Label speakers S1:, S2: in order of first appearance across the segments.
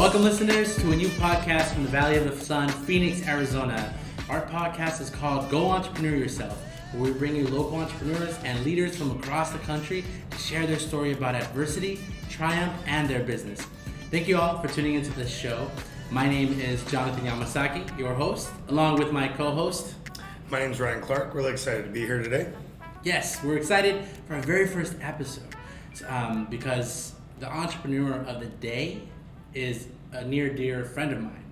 S1: Welcome, listeners, to a new podcast from the Valley of the Sun, Phoenix, Arizona. Our podcast is called Go Entrepreneur Yourself, where we bring you local entrepreneurs and leaders from across the country to share their story about adversity, triumph, and their business. Thank you all for tuning into this show. My name is Jonathan Yamasaki, your host, along with my co-host.
S2: My name is Ryan Clark. Really excited to be here today.
S1: Yes, we're excited for our very first episode because the entrepreneur of the day is a near dear friend of mine,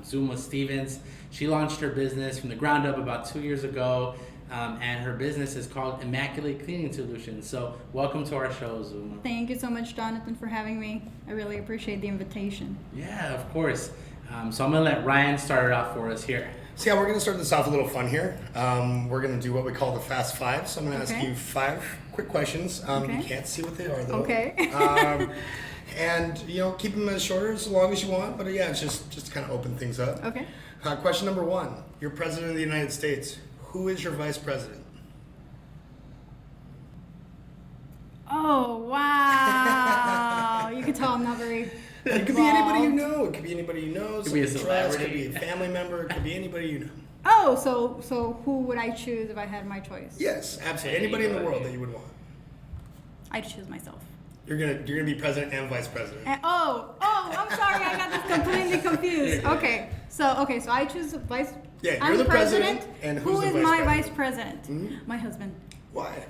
S1: Zulma Stevens. She launched her business from the ground up about 2 years ago, and her business is called Immaculate Cleaning Solutions. So welcome to our show, Zulma.
S3: Thank you so much, Jonathan, for having me. I really appreciate the invitation.
S1: Yeah, of course. So I'm going to let Ryan start it off for us here.
S2: So we're going to start this off a little fun here. We're going to do what we call the Fast Five. So I'm going to ask you 5 quick questions. You can't see what they are, though.
S3: Okay.
S2: And, keep them as short or as long as you want. But it's just to kind of open things up.
S3: Okay.
S2: Question number 1. You're president of the United States. Who is your vice president?
S3: Oh, wow. You can tell I'm not very
S2: It could be anybody you know. It could be anybody you know.
S1: It could be a celebrity.
S2: It could be a family member. It could be anybody you know.
S3: Oh, so who would I choose if I had my choice?
S2: Yes, absolutely. Anybody in the world that you would want.
S3: I'd choose myself.
S2: You're gonna be president and vice president.
S3: I'm sorry, I got this completely confused. Okay, so I choose the vice.
S2: Yeah,
S3: I'm
S2: you're the president, and who's the vice
S3: my
S2: president?
S3: vice president?
S2: Mm-hmm.
S3: My husband.
S2: Why?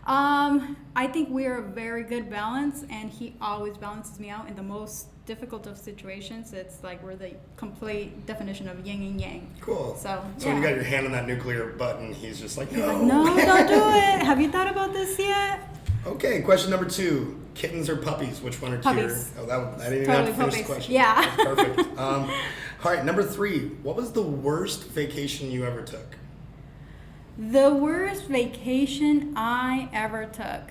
S3: I think we are a very good balance, and he always balances me out in the most difficult of situations. It's like we're the complete definition of yin and yang.
S2: Cool.
S3: So
S2: when you got your hand on that nuclear button, he's just like, no.
S3: No, don't do it. Have you thought about this yet?
S2: Okay, question number 2. Kittens or puppies? Which one are
S3: Puppies.
S2: I didn't even
S3: Totally
S2: have to finish
S3: puppies.
S2: the question.
S3: Yeah.
S2: That's perfect. All right, number 3. What was the worst vacation you ever took?
S3: The worst vacation I ever took.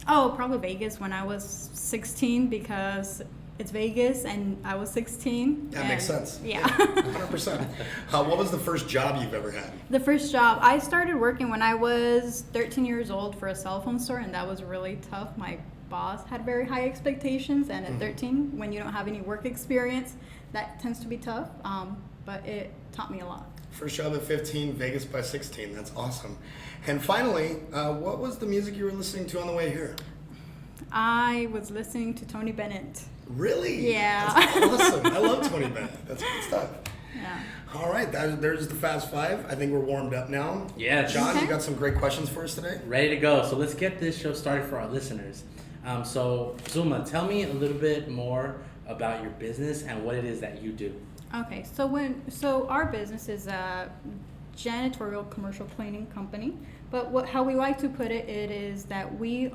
S3: Oh, probably Vegas when I was 16 because it's Vegas and I was 16.
S2: That makes sense.
S3: Yeah.
S2: 100%. What was the first job you've ever had?
S3: The first job, I started working when I was 13 years old for a cell phone store, and that was really tough. My boss had very high expectations, and at 13, when you don't have any work experience, that tends to be tough, but it taught me a lot.
S2: First job at 15, Vegas by 16. That's awesome. And finally, what was the music you were listening to on the way here?
S3: I was listening to Tony Bennett.
S2: Really?
S3: Yeah.
S2: That's awesome. I love Tony Bennett. That's good stuff.
S3: Yeah.
S2: All right, there's the Fast 5. I think we're warmed up now.
S1: Yeah.
S2: John,
S3: Okay.
S2: you got some great questions for us today?
S1: Ready to go. So let's get this show started for our listeners. So Zulma, tell me a little bit more about your business and what it is that you do.
S3: Okay, so our business is a janitorial commercial cleaning company, but how we like to put it is that we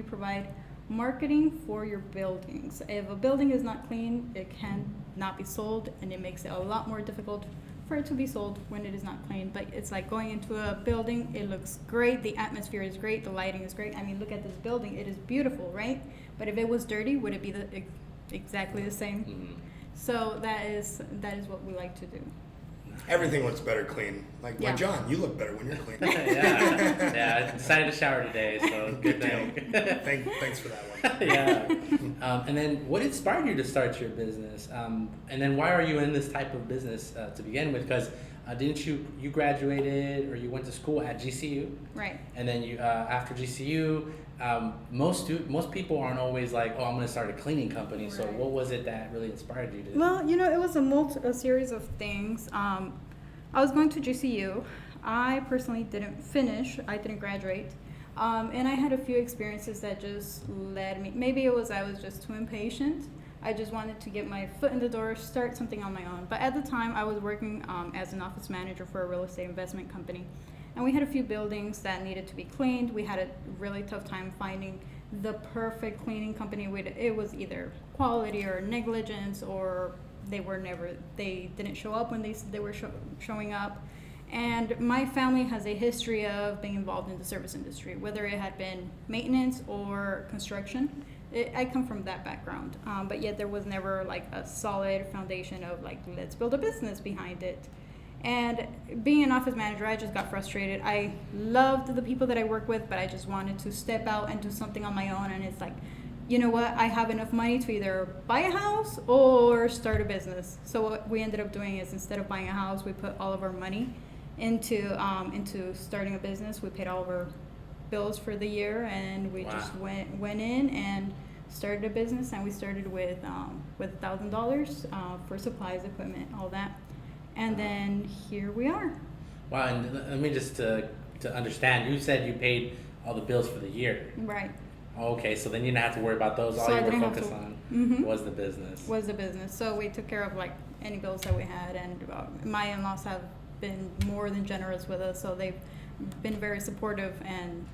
S3: provide marketing for your buildings. If a building is not clean, it can not be sold, and it makes it a lot more difficult for it to be sold when it is not clean. But it's like going into a building, it looks great, the atmosphere is great, the lighting is great. I mean, look at this building, it is beautiful, right? But if it was dirty, would it be exactly the same?
S1: Mm-hmm.
S3: So that is what we like to do.
S2: Everything looks better clean. Like John, you look better when you're clean.
S1: Yeah, I decided to shower today, so good thing.
S2: Thanks for that one.
S1: Yeah. And then what inspired you to start your business? And then why are you in this type of business to begin with? Because didn't you graduated or you went to school at GCU?
S3: Right.
S1: And then you after GCU, most people aren't always like, oh, I'm going to start a cleaning company. Right. So what was it that really inspired you to?
S3: Well, it was a series of things. I was going to GCU. I personally didn't finish. I didn't graduate. And I had a few experiences that just led me. Maybe I was just too impatient. I just wanted to get my foot in the door, start something on my own. But at the time, I was working as an office manager for a real estate investment company. And we had a few buildings that needed to be cleaned. We had a really tough time finding the perfect cleaning company. It was either quality or negligence, or they didn't show up when they were showing up. And my family has a history of being involved in the service industry, whether it had been maintenance or construction. I come from that background, but yet there was never like a solid foundation of like, let's build a business behind it. And being an office manager, I just got frustrated. I loved the people that I work with, but I just wanted to step out and do something on my own. And it's like, you know what, I have enough money to either buy a house or start a business. So what we ended up doing is, instead of buying a house, we put all of our money into starting a business. We paid all of our bills for the year, and we just went in and started a business. And we started with $1,000 for supplies, equipment, all that, and then here we are.
S1: Wow. And let me just to understand, you said you paid all the bills for the year.
S3: Right.
S1: Okay, so then you didn't have to worry about those. All you were focused on was the business.
S3: So we took care of like any bills that we had, and my in-laws have been more than generous with us. So they've been very supportive, and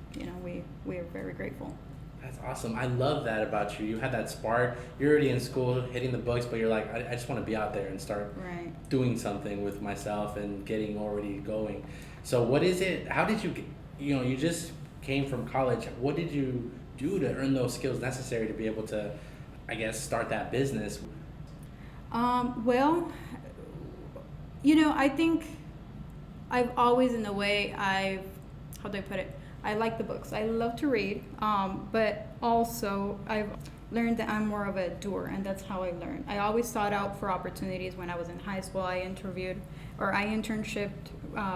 S3: we are very grateful.
S1: That's awesome. I love that about you. You had that spark. You're already in school, hitting the books, but you're like, I just want to be out there and start doing something with myself and getting already going. So what is it? How did you, you just came from college. What did you do to earn those skills necessary to be able to, I guess, start that business?
S3: Well, I think I've always, in a way, how do I put it? I like the books. I love to read, but also I've learned that I'm more of a doer, and that's how I learned. I always sought out for opportunities. When I was in high school, I internshiped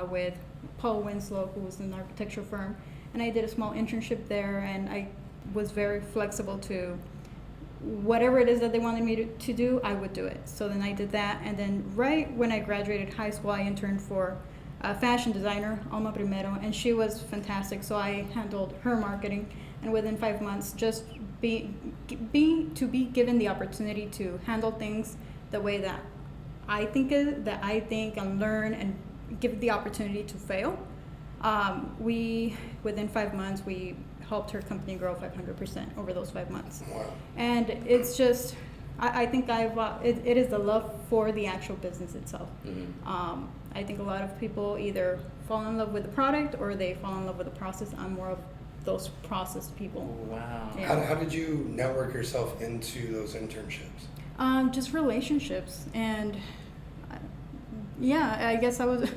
S3: with Paul Winslow, who was an architecture firm, and I did a small internship there, and I was very flexible to whatever it is that they wanted me to do, I would do it. So then I did that, and then right when I graduated high school, I interned for a fashion designer, Alma Primero, and she was fantastic. So I handled her marketing, and within 5 months, just be given the opportunity to handle things the way that I think and learn, and give the opportunity to fail. Within 5 months, we helped her company grow 500% over those 5 months.
S2: Wow.
S3: And it's just, I think it is the love for the actual business itself. Mm-hmm. I think a lot of people either fall in love with the product or they fall in love with the process. I'm more of those process people.
S1: Wow.
S3: Yeah.
S2: How did you network yourself into those internships?
S3: Just relationships, and I guess I was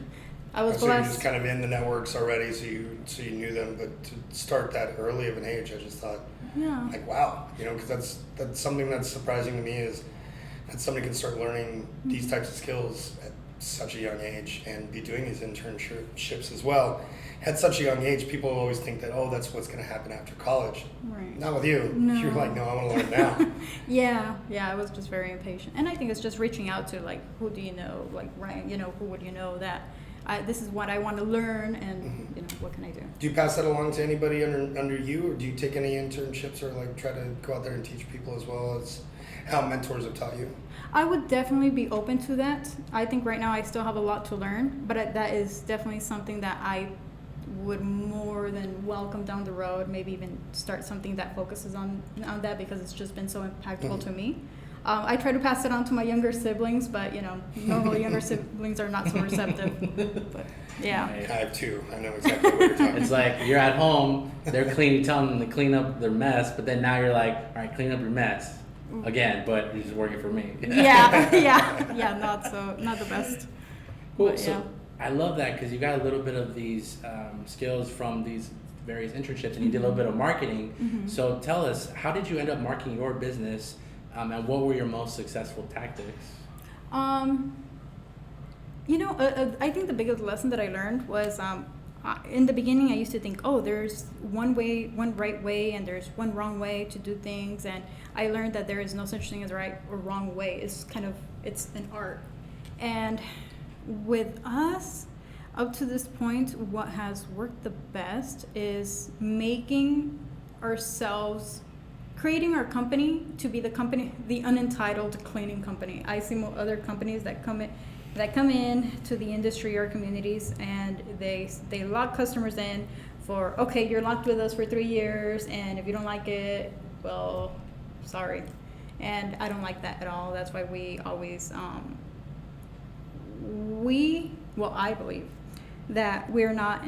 S3: blessed.
S2: So you're just kind of in the networks already, so you knew them. But to start that early of an age, I just thought, like, wow, because that's something that's surprising to me, is that somebody can start learning these types of skills at such a young age and be doing these internships as well. At such a young age, people always think that, that's what's going to happen after college.
S3: Right.
S2: Not with you.
S3: No.
S2: You're like, no, I want to learn now.
S3: Yeah, I was just very impatient. And I think it's just reaching out to, like, who do you know? Like, Ryan, who would you know that this is what I want to learn, and, what can I do?
S2: Do you pass that along to anybody under you, or do you take any internships, or like try to go out there and teach people as well as how mentors have taught you?
S3: I would definitely be open to that. I think right now I still have a lot to learn, but that is definitely something that I would more than welcome down the road. Maybe even start something that focuses on that, because it's just been so impactful to me. I try to pass it on to my younger siblings, but normally younger siblings are not so receptive. But yeah,
S2: I have two. I know exactly what you're talking about.
S1: It's like you're at home, they're telling them to clean up their mess, but then now you're like, all right, clean up your mess again, but you're just working for me.
S3: yeah, not the best.
S1: Cool.
S3: But,
S1: so I love that, because you got a little bit of these skills from these various internships, and you did a little bit of marketing. Mm-hmm. So tell us, how did you end up marketing your business, and what were your most successful tactics?
S3: I think the biggest lesson that I learned was, in the beginning, I used to think, there's one right way, and there's one wrong way to do things. And I learned that there is no such thing as right or wrong way. It's an art. And with us, up to this point, what has worked the best is creating our company to be the unentitled cleaning company. I see other companies that come in to the industry or communities, and they lock customers in for, okay, you're locked with us for 3 years, and if you don't like it, well, sorry. And I don't like that at all. That's why we always I believe that we're not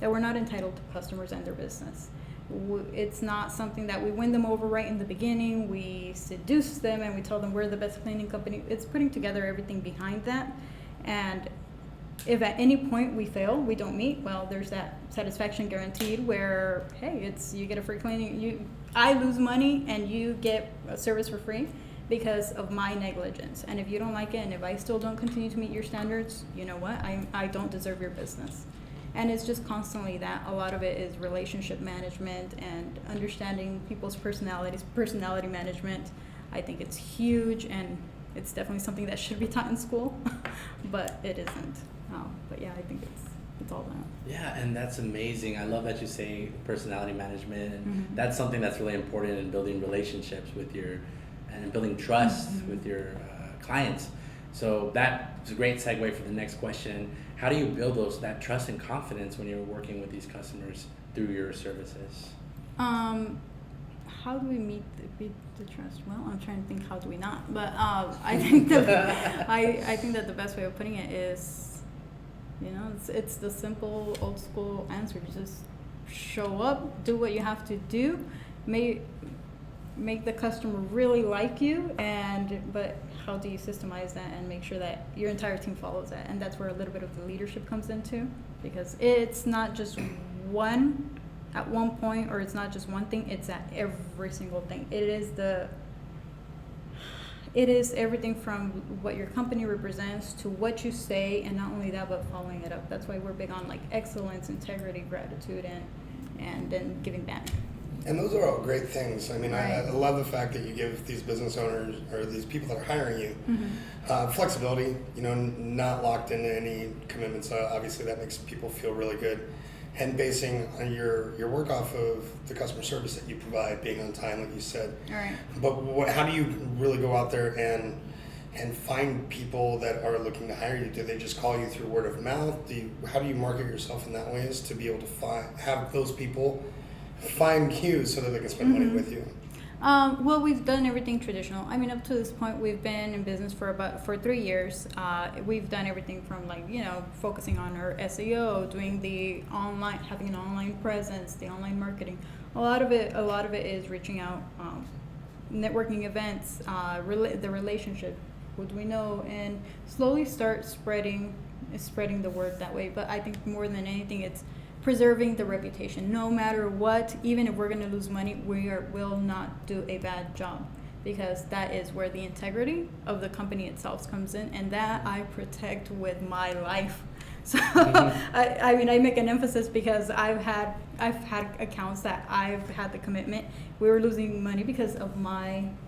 S3: that we're not entitled to customers and their business. It's not something that we win them over right in the beginning. We seduce them and we tell them we're the best cleaning company. It's putting together everything behind that, and if at any point we fail, we don't meet, well, there's that satisfaction guaranteed where, hey, you get a free cleaning, I lose money and you get a service for free because of my negligence. And if you don't like it, and if I still don't continue to meet your standards, you know what, I don't deserve your business. And it's just constantly that. A lot of it is relationship management and understanding people's personalities, personality management. I think it's huge, and it's definitely something that should be taught in school, but it isn't. But yeah, I think it's all that.
S1: Yeah, and that's amazing. I love that you say personality management, and
S3: Mm-hmm.
S1: that's something that's really important in building relationships and building trust
S3: Mm-hmm.
S1: with your clients. So that's a great segue for the next question. How do you build that trust and confidence when you're working with these customers through your services?
S3: How do we meet the trust? Well, I'm trying to think, how do we not? But I think I think that the best way of putting it is, it's the simple old school answer. Just show up, do what you have to do, make the customer really like you, but how do you systemize that and make sure that your entire team follows that? And that's where a little bit of the leadership comes into, because it's not just at one point, or it's not just one thing, it's at every single thing. It is everything from what your company represents to what you say, and not only that, but following it up. That's why we're big on like excellence, integrity, gratitude, and then giving back.
S2: And those are all great things. I mean,
S3: Right.
S2: I love the fact that you give these business owners or these people that are hiring you
S3: Mm-hmm.
S2: flexibility, not locked into any commitments. Obviously, that makes people feel really good. And basing on your work off of the customer service that you provide, being on time, like you said.
S3: All right.
S2: But how do you really go out there and find people that are looking to hire you? Do they just call you through word of mouth? How do you market yourself in that way, is to be able to have those people find you so that they can spend money with you?
S3: Well, we've done everything traditional. I mean, up to this point, we've been in business for 3 years. We've done everything from focusing on our SEO, doing the online, having an online presence, the online marketing. A lot of it is reaching out, networking events, the relationship. Who do we know? And slowly start spreading the word that way. But I think more than anything, it's preserving the reputation. No matter what, even if we're going to lose money, will not do a bad job, because that is where the integrity of the company itself comes in, and that I protect with my life. So I mean, I make an emphasis because I've had accounts that I've had the commitment. We were losing money because of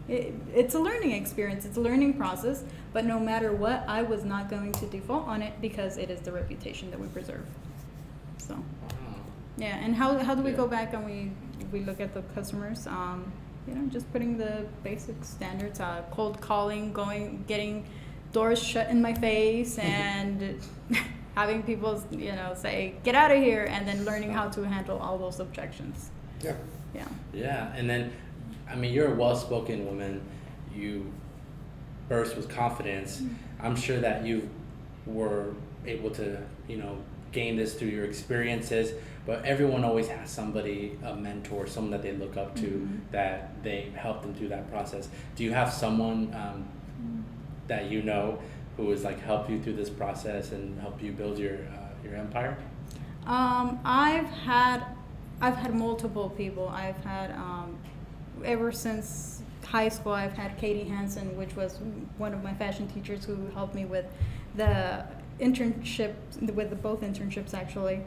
S3: it's a learning experience. It's a learning process, but no matter what, I was not going to default on it, because it is the reputation that we preserve. So, yeah, and how do we go back and we look at the customers? Just putting the basic standards, cold calling, getting doors shut in my face, and having people, say, get out of here, and then learning how to handle all those objections.
S2: Yeah.
S3: Yeah.
S1: Yeah, and then, I mean, you're a well-spoken woman. You burst with confidence. I'm sure that you were able to, gain this through your experiences, but everyone always has somebody, a mentor, someone that they look up to, that they help them through that process. Do you have someone that who has helped you through this process and helped you build your empire?
S3: I've had multiple people. I've had ever since high school. I've had Katie Hansen, which was one of my fashion teachers, who helped me with the internship, with both internships actually.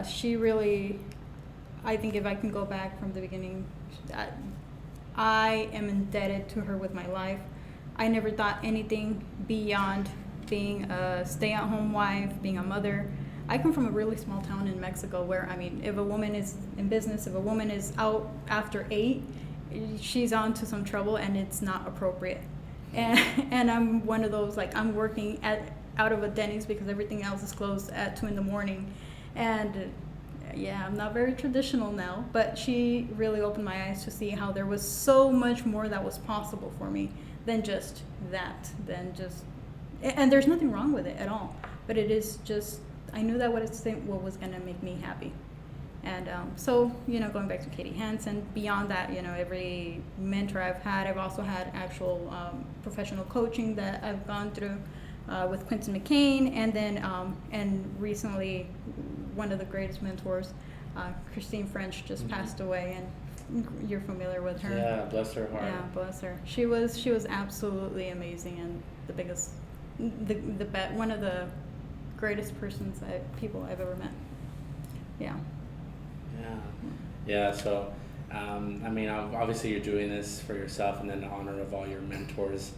S3: She really, I think if I can go back from the beginning, I am indebted to her with my life. I never thought anything beyond being a stay-at-home wife, being a mother. I come from a really small town in Mexico where, I mean, if a woman is in business, if a woman is out after 8, she's on to some trouble, and it's not appropriate. And I'm one of those, I'm working out of a Denny's because everything else is closed at 2 a.m. And yeah, I'm not very traditional now, but she really opened my eyes to see how there was so much more that was possible for me than just that, and there's nothing wrong with it at all, but it is just, I knew that what was going to make me happy. And so, going back to Katie Hansen, beyond that, every mentor I've had, I've also had actual professional coaching that I've gone through. with Quentin McCain, and then and recently one of the greatest mentors, Christine French, just passed away, and you're familiar with her.
S1: Yeah, bless her heart.
S3: Yeah, bless her. She was absolutely amazing, and the biggest, one of the greatest people I've ever met. Yeah.
S1: Yeah. So, I mean, obviously you're doing this for yourself and in honor of all your mentors,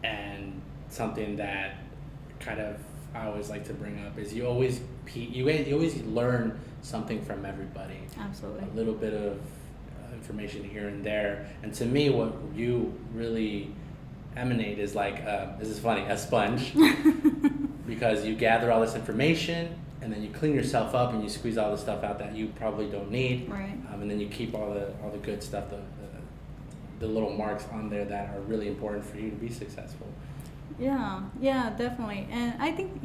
S1: and something that kind of I always like to bring up is you always learn something from everybody.
S3: Absolutely.
S1: A little bit of information here and there, and to me, what you really emanate is like this is funny, a sponge, because you gather all this information. And then you clean yourself up and you squeeze all the stuff out that you probably don't need.
S3: Right.
S1: And then you keep all the good stuff, the little marks on there that are really important for you to be successful.
S3: Yeah, definitely. And I think,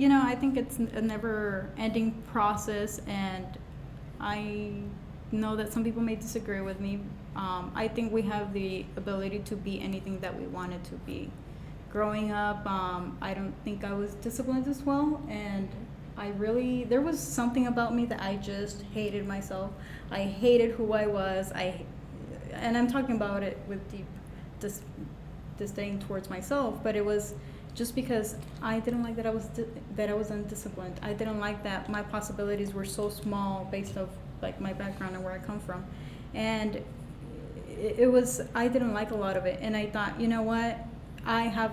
S3: it's a never-ending process, and I know that some people may disagree with me. I think we have the ability to be anything that we wanted to be. Growing up, I don't think I was disciplined as well, and there was something about me that I just hated myself. I hated who I was. And I'm talking about it with deep disdain towards myself, but it was just because I didn't like that I was undisciplined. I didn't like that my possibilities were so small based off like my background and where I come from. And I didn't like a lot of it. And I thought, you know what? I have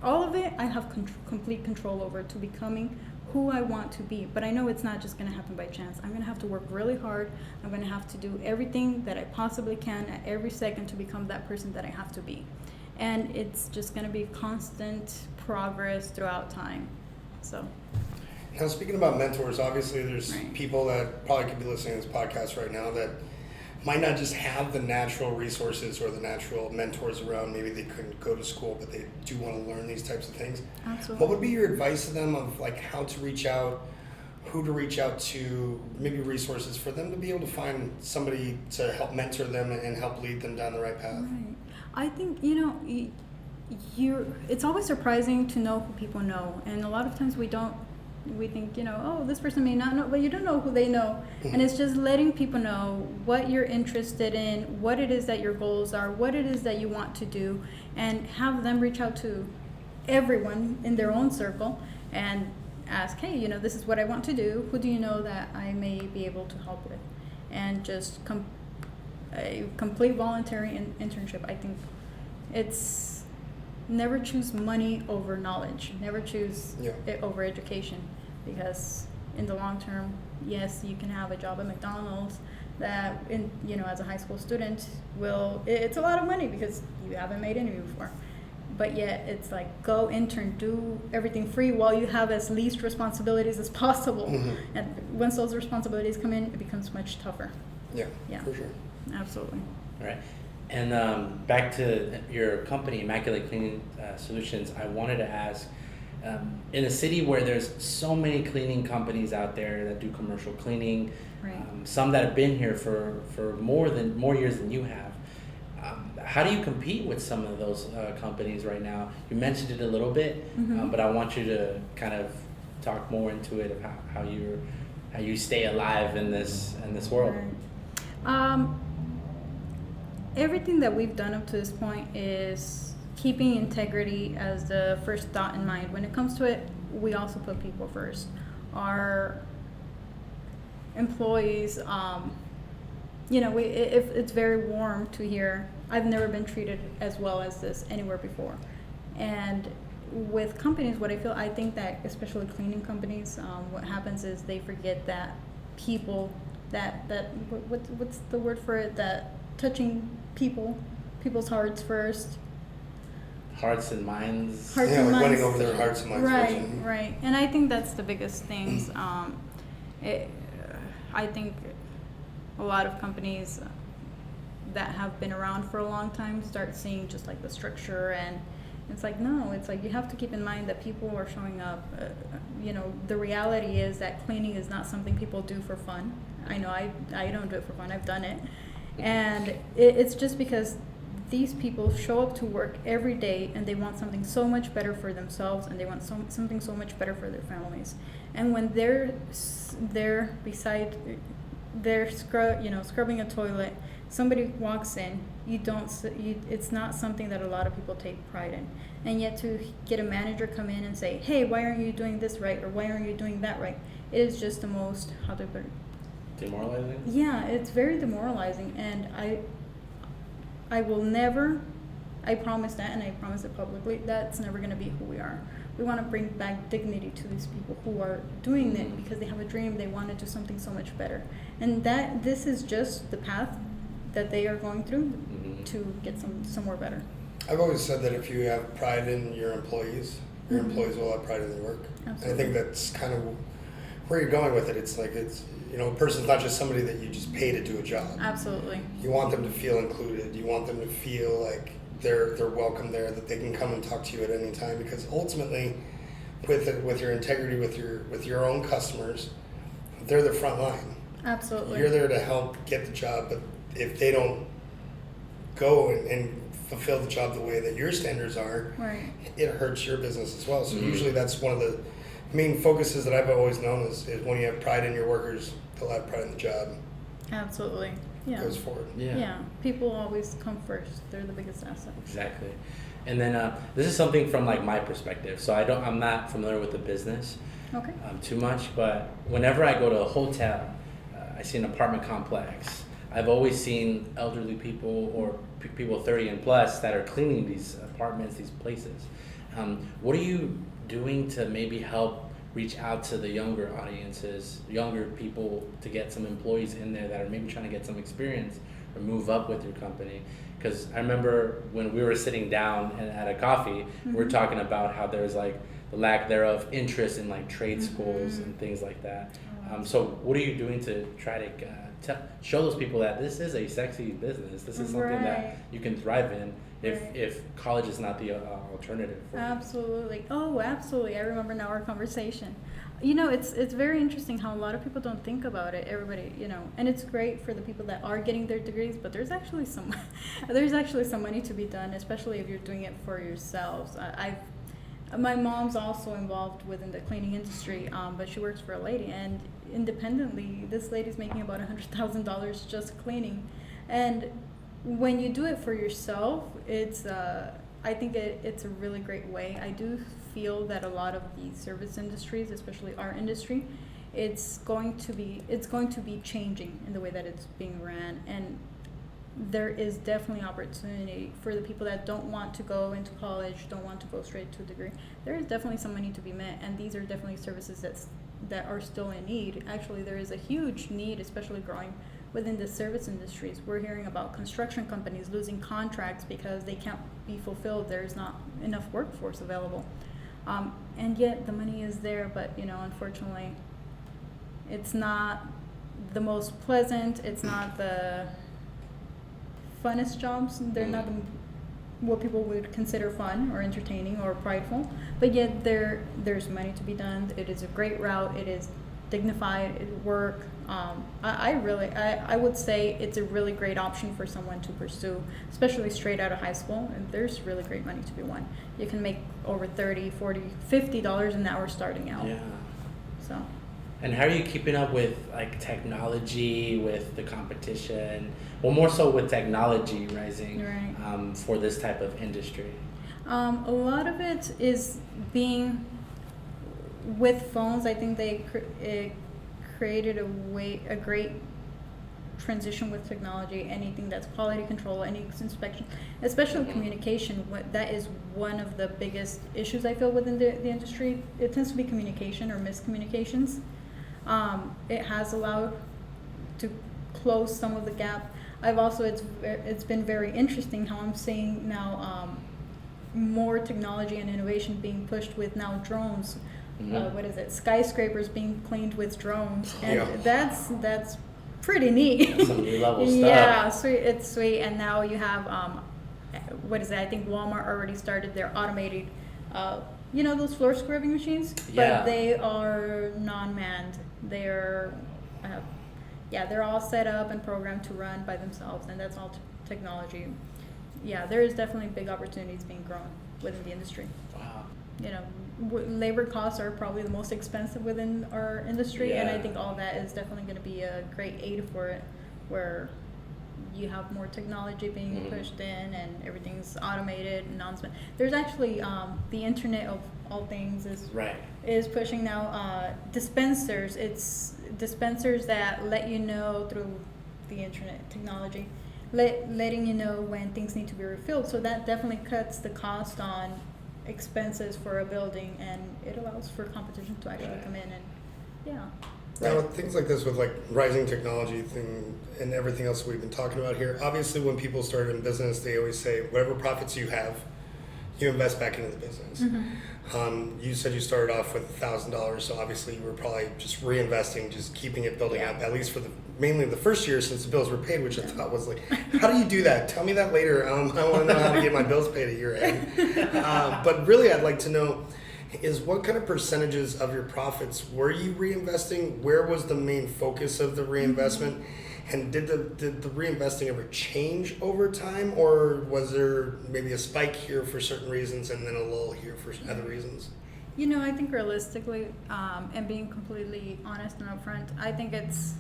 S3: all of it, I have complete control over to becoming who I want to be. But I know it's not just going to happen by chance. I'm going to have to work really hard. I'm going to have to do everything that I possibly can at every second to become that person that I have to be. And it's just going to be constant progress throughout time. So.
S2: Now, speaking about mentors, obviously there's
S3: Right.
S2: people that probably could be listening to this podcast right now that might not just have the natural resources or the natural mentors around. Maybe they couldn't go to school, but they do want to learn these types of things.
S3: Absolutely.
S2: What would be your advice to them of like how to reach out, who to reach out to, maybe resources for them to be able to find somebody to help mentor them and help lead them down the right path?
S3: Right. I think, it's always surprising to know who people know. And a lot of times we think, this person may not know, but you don't know who they know. And it's just letting people know what you're interested in, what it is that your goals are, what it is that you want to do, and have them reach out to everyone in their own circle and ask, hey, this is what I want to do. Who do you know that I may be able to help with? And just a complete voluntary internship. I think it's never choose money over knowledge. Never choose it over education, because in the long term, yes, you can have a job at McDonald's that, as a high school student, it's a lot of money because you haven't made any before. But yet, it's like go intern, do everything free while you have as least responsibilities as possible. Mm-hmm. And once those responsibilities come in, it becomes much tougher.
S2: Yeah, for sure.
S3: Absolutely.
S1: All right. And back to your company, Immaculate Cleaning Solutions, I wanted to ask, in a city where there's so many cleaning companies out there that do commercial cleaning,
S3: right.
S1: Some that have been here for more years than you have, how do you compete with some of those companies right now? You mentioned it a little bit,
S3: mm-hmm.
S1: But I want you to kind of talk more into it of how you stay alive in this world.
S3: Right. Everything that we've done up to this point is keeping integrity as the first thought in mind. When it comes to it, we also put people first. Our employees, it's very warm to hear, I've never been treated as well as this anywhere before. And with companies, I think that especially cleaning companies, what happens is they forget that people, what's the word for it, that touching people's hearts first.
S1: Hearts and minds.
S2: Winning over their hearts and minds.
S3: Right. And I think that's the biggest things. I think a lot of companies that have been around for a long time start seeing just like the structure, and it's like, no, it's like you have to keep in mind that people are showing up. The reality is that cleaning is not something people do for fun. I know I don't do it for fun. I've done it. And it's just because these people show up to work every day and they want something so much better for themselves, and they want something so much better for their families. And when they're beside, they're scrubbing a toilet, somebody walks in, it's not something that a lot of people take pride in. And yet to get a manager come in and say, hey, why aren't you doing this right, or why aren't you doing that right, it is just the most, how do I put it?
S1: Demoralizing?
S3: Yeah, it's very demoralizing, and I will never, I promise that, and I promise it publicly, that's never going to be who we are. We want to bring back dignity to these people who are doing it because they have a dream, they want to do something so much better. And this is just the path that they are going through to get somewhere better.
S2: I've always said that if you have pride in your employees employees will have pride in their work. Absolutely. And I think that's kind of where you're going with it. It's like, a person's not just somebody that you just pay to do a job.
S3: Absolutely.
S2: You want them to feel included. You want them to feel like they're welcome there, that they can come and talk to you at any time, because ultimately with your integrity with your own customers, they're the front line.
S3: Absolutely.
S2: You're there to help get the job, but if they don't go and fulfill the job the way that your standards are,
S3: right,
S2: it hurts your business as well. So usually that's one of the main focuses that I've always known is when you have pride in your workers, they'll have pride in the job.
S3: Absolutely. Yeah.
S2: Goes forward.
S3: Yeah. People always come first. They're the biggest asset.
S1: Exactly. And then this is something from like my perspective. So I'm not familiar with the business too much, but whenever I go to a hotel, I see an apartment complex. I've always seen elderly people or people 30 and plus that are cleaning these apartments, these places. What are you doing to maybe help reach out to the younger audiences, younger people, to get some employees in there that are maybe trying to get some experience or move up with your company? Because I remember when we were sitting down and at a coffee, we were talking about how there's like the lack thereof interest in like trade schools and things like that. So what are you doing to try to show those people that this is a sexy business, this is something that you can thrive in if college is not the alternative for
S3: Absolutely. You? Oh, absolutely. I remember now our conversation. It's very interesting how a lot of people don't think about it. Everybody, and it's great for the people that are getting their degrees, but there's actually some money to be done, especially if you're doing it for yourselves. My mom's also involved within the cleaning industry, but she works for a lady, and independently, this lady's making about $100,000 just cleaning. And when you do it for yourself, I think it's a really great way. I do feel that a lot of the service industries, especially our industry, it's going to be changing in the way that it's being ran, and there is definitely opportunity for the people that don't want to go into college, don't want to go straight to a degree. There is definitely some money to be met, and these are definitely services that are still in need. Actually, there is a huge need, especially growing within the service industries. We're hearing about construction companies losing contracts because they can't be fulfilled. There's not enough workforce available. And yet the money is there, but unfortunately, it's not the most pleasant, it's not the funnest jobs. They're not what people would consider fun or entertaining or prideful, but yet there's money to be done. It is a great route. It is dignified work. I would say it's a really great option for someone to pursue, especially straight out of high school, and there's really great money to be won. You can make over $30, $40, $50 an hour starting out.
S1: Yeah.
S3: So.
S1: And how are you keeping up with like technology, with the competition? Well, more so with technology rising for this type of industry.
S3: A lot of it is being with phones. I think it created a great transition with technology. Anything that's quality control, any inspection, especially communication. That is one of the biggest issues I feel within the industry. It tends to be communication or miscommunications. It has allowed to close some of the gap. It's been very interesting how I'm seeing now more technology and innovation being pushed with now drones. Skyscrapers being cleaned with drones, and that's pretty neat.
S1: That's some new level stuff.
S3: Yeah, sweet. It's sweet. And now you have I think Walmart already started their automated those floor scrubbing machines, but they are non-manned. They're all set up and programmed to run by themselves, and that's all technology. yeah, there is definitely big opportunities being grown within the industry.
S1: Wow.
S3: You know, labor costs are probably the most expensive within our industry, and I think all that is definitely going to be a great aid for it, where you have more technology being pushed in and everything's automated and there's actually the Internet of all things is pushing now dispensers. It's dispensers that let you know through the internet technology, letting you know when things need to be refilled. So that definitely cuts the cost on expenses for a building, and it allows for competition to actually come in and
S2: Now, with things like this, with like rising technology thing and everything else we've been talking about here, obviously when people start in business, they always say whatever profits you have, you invest back into the business. You said you started off with $1,000, so obviously you were probably just reinvesting, just keeping it building up, at least for mainly the first year since the bills were paid, which I thought was like, how do you do that? Tell me that later. I want to know how to get my bills paid at year end. But really, I'd like to know is what kind of percentages of your profits were you reinvesting? Where was the main focus of the reinvestment? And did the reinvesting ever change over time, or was there maybe a spike here for certain reasons and then a lull here for other reasons?
S3: You know, I think realistically, and being completely honest and upfront, I think it's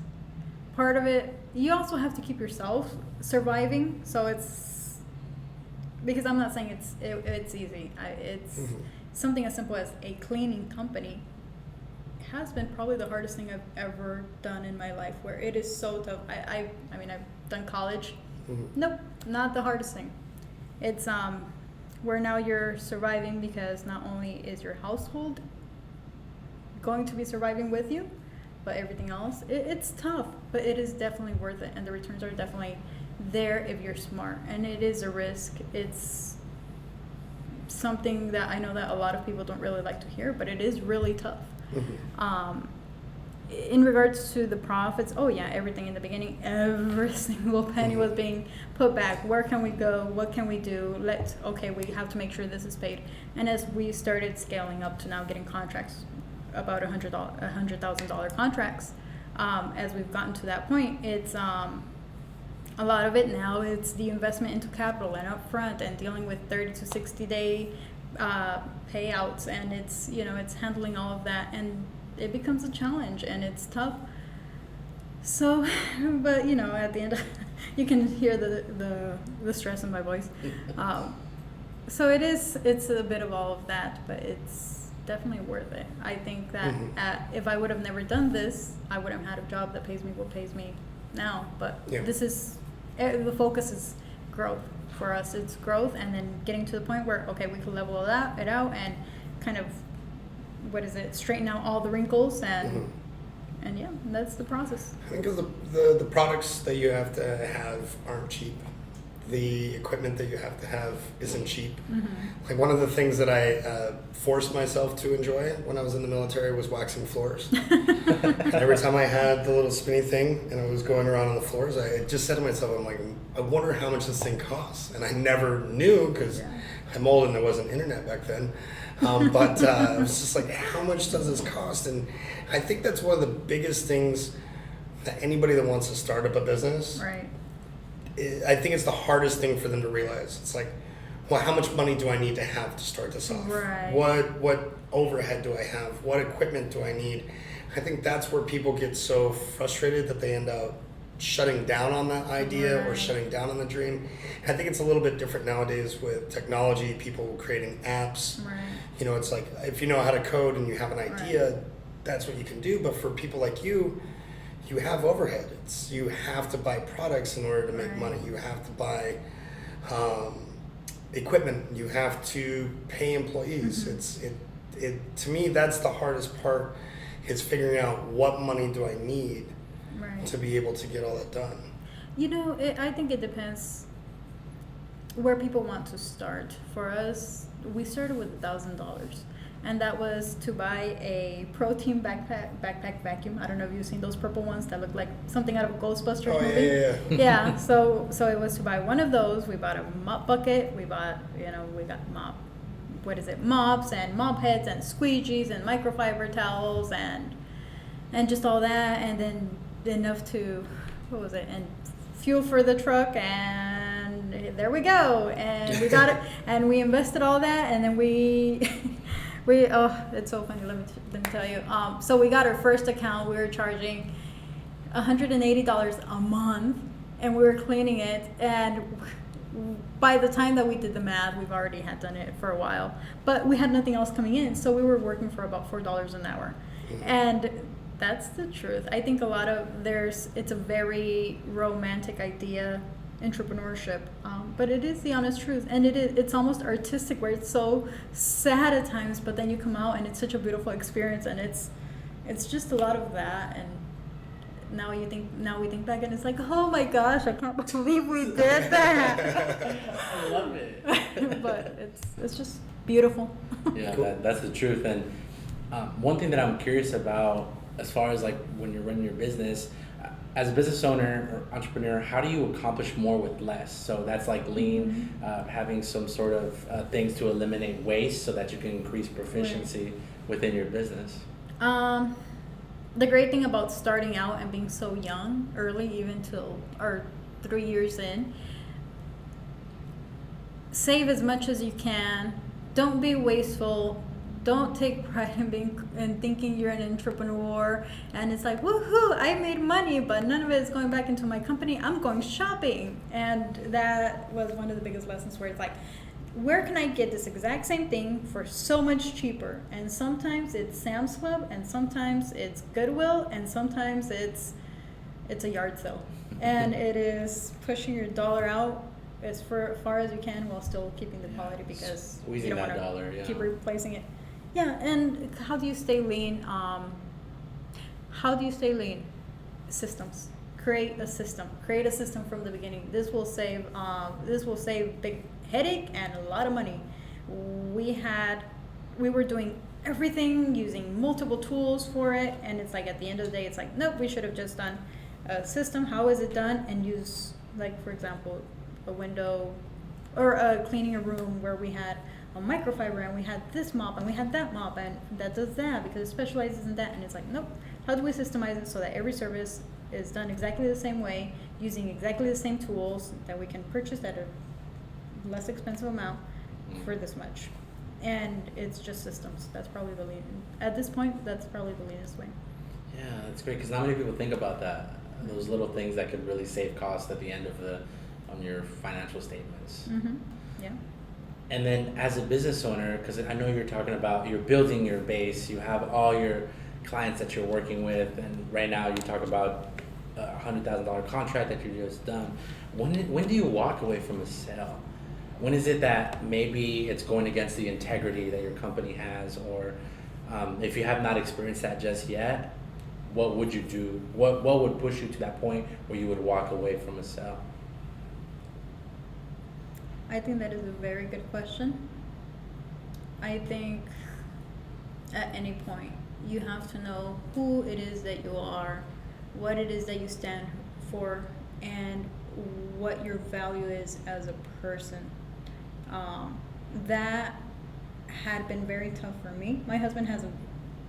S3: part of it. You also have to keep yourself surviving. So it's, because I'm not saying it's easy. It's something as simple as a cleaning company has been probably the hardest thing I've ever done in my life, where it is so tough. I mean, I've done college. Nope, not the hardest thing. It's where now you're surviving, because not only is your household going to be surviving with you, but everything else. It's tough, but it is definitely worth it, and the returns are definitely there if you're smart. And it is a risk. It's something that I know that a lot of people don't really like to hear, but it is really tough. In regards to the profits, everything in the beginning, every single penny was being put back. Where can we go? What can we do? We have to make sure this is paid. And as we started scaling up to now getting contracts, about $100,000 contracts, as we've gotten to that point, it's a lot of it now, it's the investment into capital and upfront and dealing with 30 to 60 day payouts, and it's handling all of that, and it becomes a challenge and it's tough. So, but at the end, you can hear the stress in my voice. So it's a bit of all of that, but it's definitely worth it. I think that if I would have never done this, I would have had a job that pays me what pays me now. But this is, the focus is growth. For us, it's growth, and then getting to the point where, we can level it out and kind of, straighten out all the wrinkles, and that's the process.
S2: I think the products that you have to have aren't cheap. The equipment that you have to have isn't cheap. Like, one of the things that I forced myself to enjoy when I was in the military was waxing floors. And every time I had the little spinny thing and I was going around on the floors, I just said to myself, I'm like, I wonder how much this thing costs. And I never knew, because I'm old and there wasn't internet back then. But I was just like, how much does this cost? And I think that's one of the biggest things that anybody that wants to start up a business, I think it's the hardest thing for them to realize. It's like, well, how much money do I need to have to start this off? What overhead do I have? What equipment do I need? I think that's where people get so frustrated that they end up shutting down on that idea or shutting down on the dream. I think it's a little bit different nowadays with technology, people creating apps. It's like, if you know how to code and you have an idea, that's what you can do. But for people like you have overhead. You have to buy products in order to make money. You have to buy equipment. You have to pay employees. To me, that's the hardest part, is figuring out what money do I need to be able to get all that done.
S3: I think it depends where people want to start. For us, we started with $1,000. And that was to buy a protein backpack vacuum. I don't know if you've seen those purple ones that look like something out of a Ghostbusters movie. Yeah. So it was to buy one of those. We bought a mop bucket. We got mops and mop heads and squeegees and microfiber towels and just all that, and then enough to, and fuel for the truck and and there we go. And we got it, and we invested all that, and then we it's so funny. Let me tell you. So we got our first account. We were charging $180 a month, and we were cleaning it. And by the time that we did the math, we've already had done it for a while, but we had nothing else coming in, so we were working for about $4 an hour, and that's the truth. I think it's a very romantic idea, entrepreneurship, but it is the honest truth, and it's almost artistic, where it's so sad at times, but then you come out and it's such a beautiful experience, and it's just a lot of that. And now we think back and it's like, oh my gosh, I can't believe we did that.
S1: I love it.
S3: But it's just beautiful.
S1: Yeah, that's the truth. And one thing that I'm curious about, as far as like when you're running your business, as a business owner or entrepreneur, how do you accomplish more with less? So that's like lean, having some sort of things to eliminate waste so that you can increase proficiency within your business.
S3: The great thing about starting out and being so young, early, even till or 3 years in, save as much as you can. Don't be wasteful. Don't take pride in thinking you're an entrepreneur and it's like, woohoo, I made money, but none of it is going back into my company. I'm going shopping. And that was one of the biggest lessons, where it's like, where can I get this exact same thing for so much cheaper? And sometimes it's Sam's Club, and sometimes it's Goodwill, and sometimes it's a yard sale. And it is pushing your dollar out as far as you can while still keeping the quality, because
S1: squeezing
S3: you don't
S1: that
S3: want
S1: dollar,
S3: keep replacing it. Yeah, and how do you stay lean? How do you stay lean? Systems. Create a system from the beginning. This will save big headache and a lot of money. We were doing everything using multiple tools for it, and it's like at the end of the day, it's like, nope, we should have just done a system. How is it done? And use, like, for example, a window or cleaning a room where we had a microfiber and we had this mop and we had that mop and that does that because it specializes in that. And it's like, nope, how do we systemize it so that every service is done exactly the same way, using exactly the same tools that we can purchase at a less expensive amount for this much? And it's just systems. That's probably the lean. At this point, that's probably the leanest way.
S1: Yeah, that's great, because not many people think about that. Those little things that could really save costs at the end of your financial statements.
S3: Mm-hmm. Yeah.
S1: And then as a business owner, because I know you're talking about you're building your base, you have all your clients that you're working with, and right now you talk about a $100,000 contract that you just done. When do you walk away from a sale? When is it that maybe it's going against the integrity that your company has, or if you have not experienced that just yet, what would you do? What would push you to that point where you would walk away from a sale?
S3: I think that is a very good question. I think at any point you have to know who it is that you are, what it is that you stand for, and what your value is as a person. That had been very tough for me. My husband has a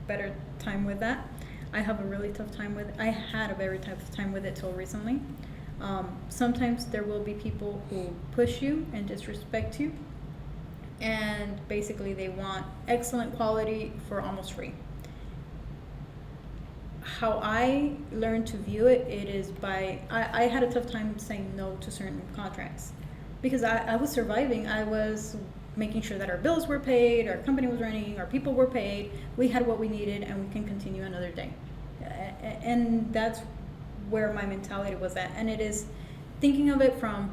S3: better time with that. I have a really tough time with it. I had a very tough time with it till recently. Sometimes there will be people who push you and disrespect you, and basically they want excellent quality for almost free. How I learned to view it, is by, I had a tough time saying no to certain contracts because I was surviving. I was making sure that our bills were paid, our company was running, our people were paid, we had what we needed, and we can continue another day. And that's where my mentality was at. And it is thinking of it from,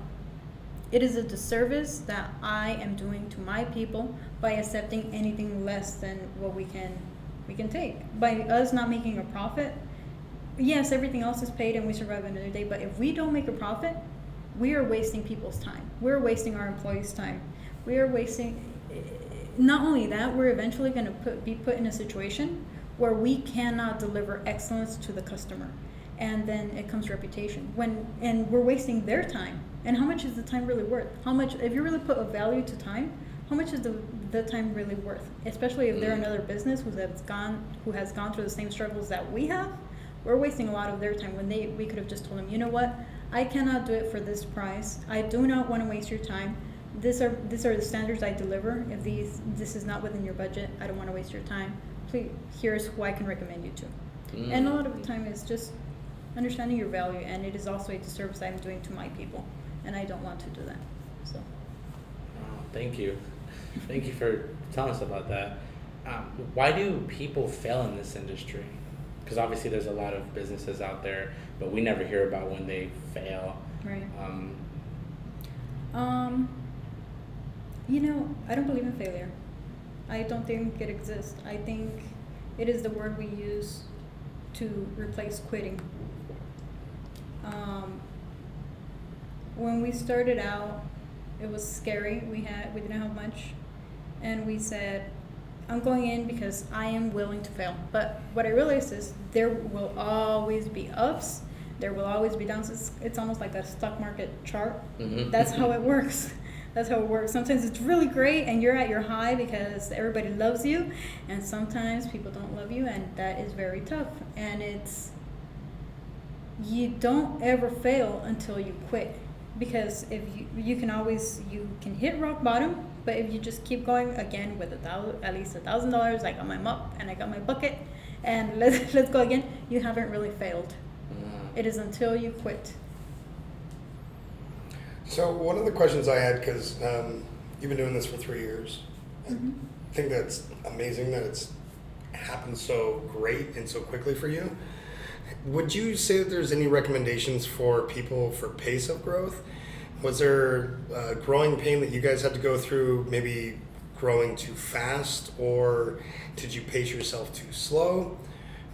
S3: it is a disservice that I am doing to my people by accepting anything less than what we can take. By us not making a profit, yes, everything else is paid and we survive another day, but if we don't make a profit, we are wasting people's time. We're wasting our employees' time. We are wasting, not only that, we're eventually going to be put in a situation where we cannot deliver excellence to the customer. And then it comes reputation. And we're wasting their time. And how much is the time really worth? How much, if you really put a value to time, how much is the time really worth? Especially if they're another business who has gone through the same struggles that we have. We're wasting a lot of their time when we could have just told them, you know what, I cannot do it for this price. I do not want to waste your time. These are the standards I deliver. If this is not within your budget, I don't want to waste your time. Please, here's who I can recommend you to. And a lot of the time is just understanding your value, and it is also a disservice I'm doing to my people, and I don't want to do that. So.
S1: Thank you for telling us about that. Why do people fail in this industry? Because obviously there's a lot of businesses out there, but we never hear about when they fail.
S3: Right. You know, I don't believe in failure. I don't think it exists. I think it is the word we use to replace quitting. When we started out, it was scary. We didn't have much, and we said, I'm going in because I am willing to fail. But what I realized is there will always be ups, there will always be downs. It's almost like a stock market chart.
S1: Mm-hmm.
S3: That's how it works. That's how it works. Sometimes it's really great and you're at your high because everybody loves you, and sometimes people don't love you, and that is very tough. And you don't ever fail until you quit, because if you can hit rock bottom, but if you just keep going again with at least $1,000, I got my mop and I got my bucket, and let's go again, you haven't really failed. It is until you quit.
S2: So one of the questions I had, because you've been doing this for 3 years,
S3: Mm-hmm.
S2: I think that's amazing that it's happened so great and so quickly for you. Would you say that there's any recommendations for people for pace of growth? Was there growing pain that you guys had to go through, maybe growing too fast, or did you pace yourself too slow?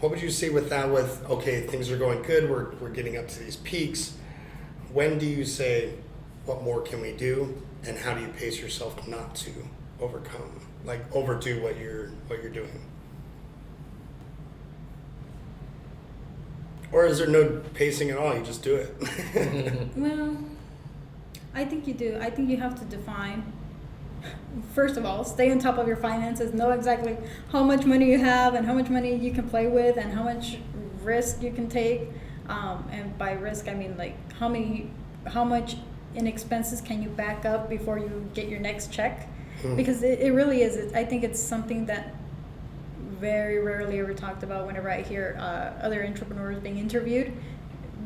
S2: What would you say with that, okay, things are going good, we're getting up to these peaks. When do you say, what more can we do, and how do you pace yourself not to overdo what you're doing? Or is there no pacing at all? You just do it.
S3: Well, I think you do. I think you have to define, first of all, stay on top of your finances, know exactly how much money you have and how much money you can play with and how much risk you can take. And by risk, I mean like how much in expenses can you back up before you get your next check? Because it really is. I think it's something that very rarely ever talked about. Whenever I hear other entrepreneurs being interviewed,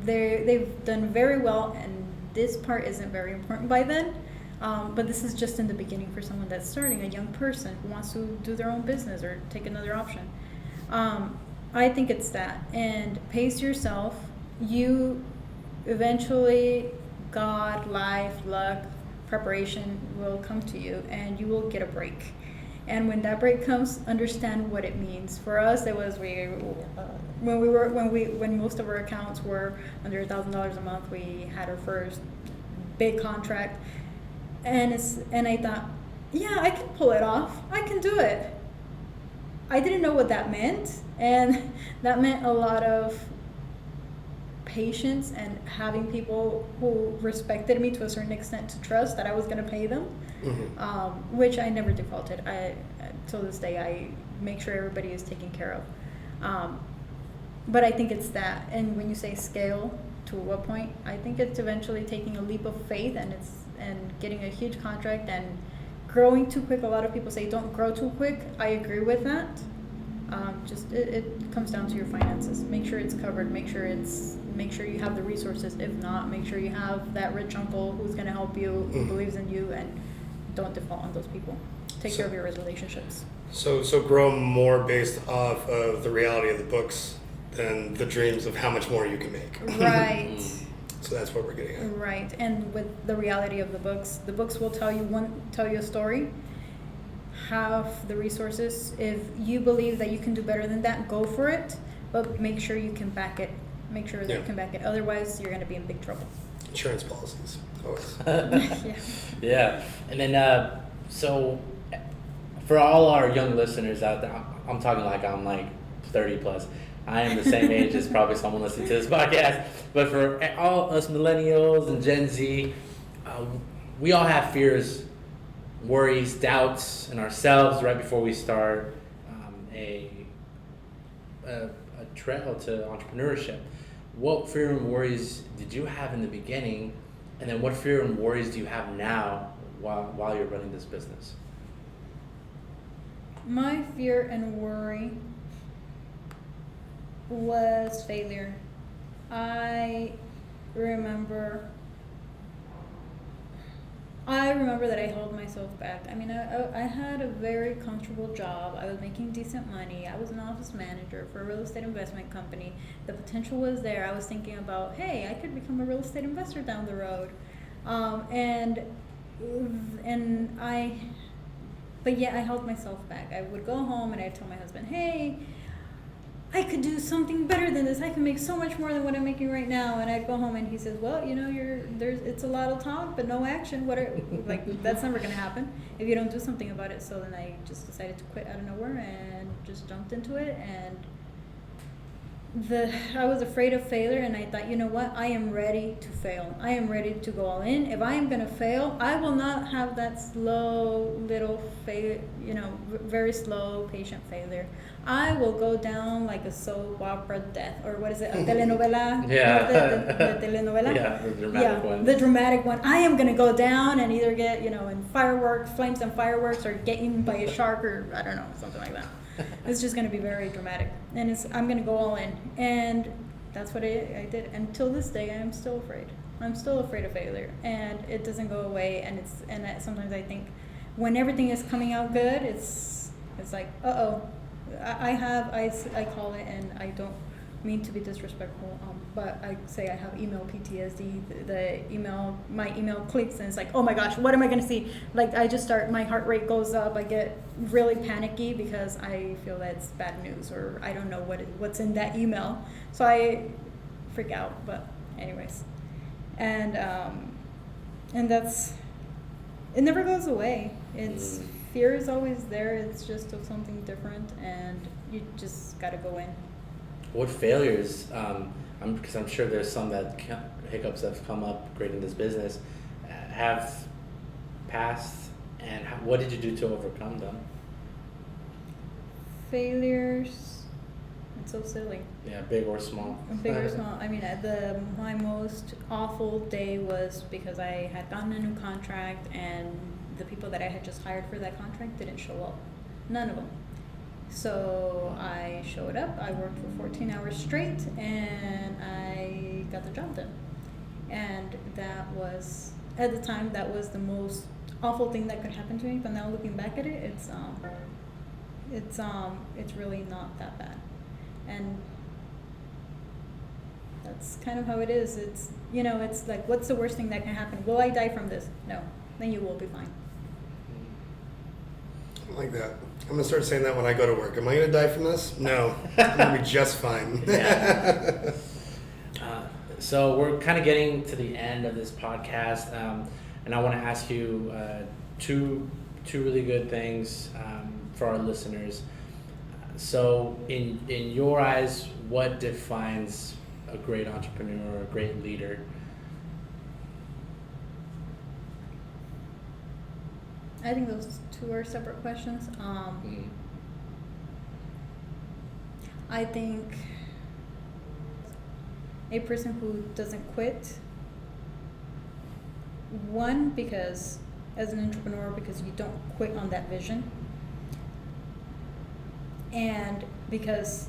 S3: they've done very well, and this part isn't very important by then. But this is just in the beginning for someone that's starting, a young person who wants to do their own business or take another option. I think it's that. And pace yourself. You eventually, God, life, luck, preparation will come to you, and you will get a break. And when that break comes, understand what it means. For us, it was when most of our accounts were under $1,000 a month. We had our first big contract, and I thought, yeah, I can pull it off. I can do it. I didn't know what that meant, and that meant a lot of patience and having people who respected me to a certain extent to trust that I was going to pay them, which I never defaulted. Till this day, I make sure everybody is taken care of. But I think it's that. And when you say scale, to what point? I think it's eventually taking a leap of faith and getting a huge contract and growing too quick. A lot of people say don't grow too quick. I agree with that. It comes down to your finances. Make sure it's covered. Make sure you have the resources. If not, make sure you have that rich uncle who's going to help you, who believes in you, and don't default on those people. Take care of your relationships.
S2: So grow more based off of the reality of the books than the dreams of how much more you can make.
S3: Right.
S2: So that's what we're getting at.
S3: Right. And with the reality of the books will tell you a story. Have the resources. If you believe that you can do better than that, go for it. But make sure you can back it. Make sure that you can back it. Otherwise, you're going to be in big trouble.
S2: Insurance policies, always.
S1: Yeah. And then, so for all our young listeners out there, I'm talking like I'm like 30 plus. I am the same age as probably someone listening to this podcast. But for all us millennials and Gen Z, we all have fears, worries, doubts in ourselves right before we start a trail to entrepreneurship. what fear and worries did you have in the beginning, and then what fear and worries do you have now while you're running this business?
S3: My fear and worry was failure. I remember that I held myself back. I mean, I had a very comfortable job. I was making decent money. I was an office manager for a real estate investment company. The potential was there. I was thinking about, hey, I could become a real estate investor down the road. But yet I held myself back. I would go home and I'd tell my husband, hey, I could do something better than this. I can make so much more than what I'm making right now. And I'd go home and he says, well, you know, it's a lot of talk, but no action. That's never going to happen if you don't do something about it. So then I just decided to quit out of nowhere and just jumped into it. And I was afraid of failure, and I thought, you know what? I am ready to fail. I am ready to go all in. If I am going to fail, I will not have that slow little very slow, patient failure. I will go down like a soap opera death, or what is it, a telenovela?
S1: Yeah.
S3: The telenovela?
S1: Yeah, the dramatic one.
S3: The dramatic one. I am going to go down and either get, in flames and fireworks, or get eaten by a shark, or I don't know, something like that. It's just going to be very dramatic, and I'm going to go all in, and that's what I did. Until this day, I'm still afraid. I'm still afraid of failure, and it doesn't go away. And sometimes I think when everything is coming out good, it's like, I call it, and I don't mean to be disrespectful, but I say I have email PTSD. My email clicks and it's like, oh my gosh, what am I gonna see? Like my heart rate goes up. I get really panicky because I feel that it's bad news, or I don't know what's in that email. So I freak out. But anyways, and that's, it never goes away. Fear is always there. It's just of something different, and you just gotta go in.
S1: What failures, because I'm sure there's some hiccups that have come up creating this business, have passed, and what did you do to overcome them?
S3: Failures, it's so silly.
S1: Yeah, big or small.
S3: Big or small. I mean, my most awful day was because I had gotten a new contract, and the people that I had just hired for that contract didn't show up. None of them. So I showed up, I worked for 14 hours straight, and I got the job done. And that was, at the time, that was the most awful thing that could happen to me. But now looking back at it, it's really not that bad. And that's kind of how it is. It's like, what's the worst thing that can happen? Will I die from this? No. Then you will be fine.
S2: I like that. I'm going to start saying that when I go to work. Am I going to die from this? No. I'm going to be just fine.
S1: Yeah. So we're kind of getting to the end of this podcast, and I want to ask you two really good things for our listeners. So in your eyes, what defines a great entrepreneur or a great leader?
S3: I think those two are separate questions. I think a person who doesn't quit, one, because as an entrepreneur, because you don't quit on that vision, and because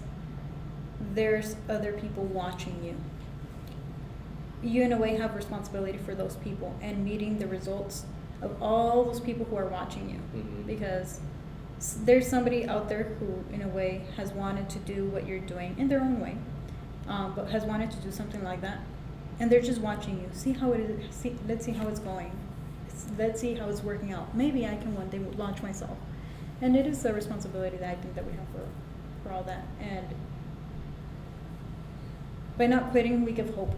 S3: there's other people watching you. You, in a way, have responsibility for those people and meeting the results of all those people who are watching you.
S1: Mm-hmm.
S3: Because there's somebody out there who, in a way, has wanted to do what you're doing in their own way, but has wanted to do something like that, and they're just watching you. See how it is. Let's see how it's going. Let's see how it's working out. Maybe I can one day launch myself. And it is a responsibility that I think that we have for all that. And by not quitting, we give hope.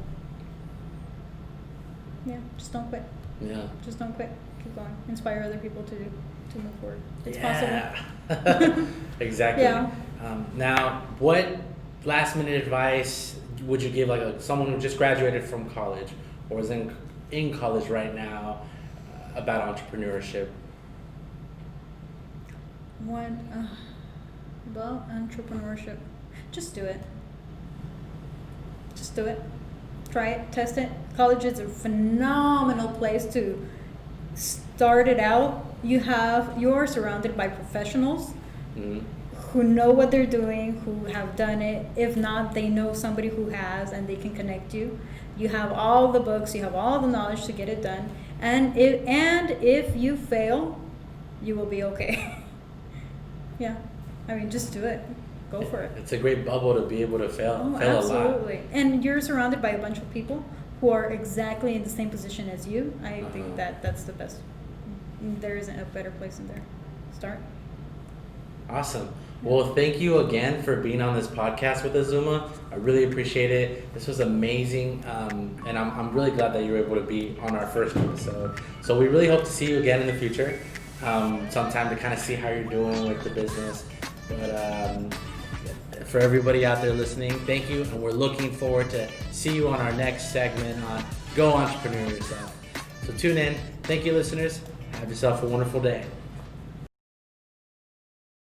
S3: Yeah, just don't quit.
S1: Yeah.
S3: Just don't quit. Keep going. Inspire other people to move forward. It's
S1: possible. Exactly.
S3: Yeah.
S1: Now, what last minute advice would you give someone who just graduated from college or is in college right now about entrepreneurship?
S3: Well, entrepreneurship. Just do it. Just do it. Try it, test it. College is a phenomenal place to start it out. You're surrounded by professionals who know what they're doing, who have done it. If not, they know somebody who has, and they can connect you. You have all the books, you have all the knowledge to get it done. And if you fail, you will be okay. Yeah, I mean, just do it. Go for it.
S1: It's a great bubble to be able to fail a lot.
S3: Absolutely. And you're surrounded by a bunch of people who are exactly in the same position as you. I think that's the best. There isn't a better place in there. Start.
S1: Awesome. Well, thank you again for being on this podcast with us, Zulma. I really appreciate it. This was amazing, and I'm really glad that you were able to be on our first episode. So we really hope to see you again in the future, sometime to kind of see how you're doing with the business. But for everybody out there listening, thank you, and we're looking forward to see you on our next segment on Go Entrepreneur Yourself. So tune in. Thank you, listeners. Have yourself a wonderful day.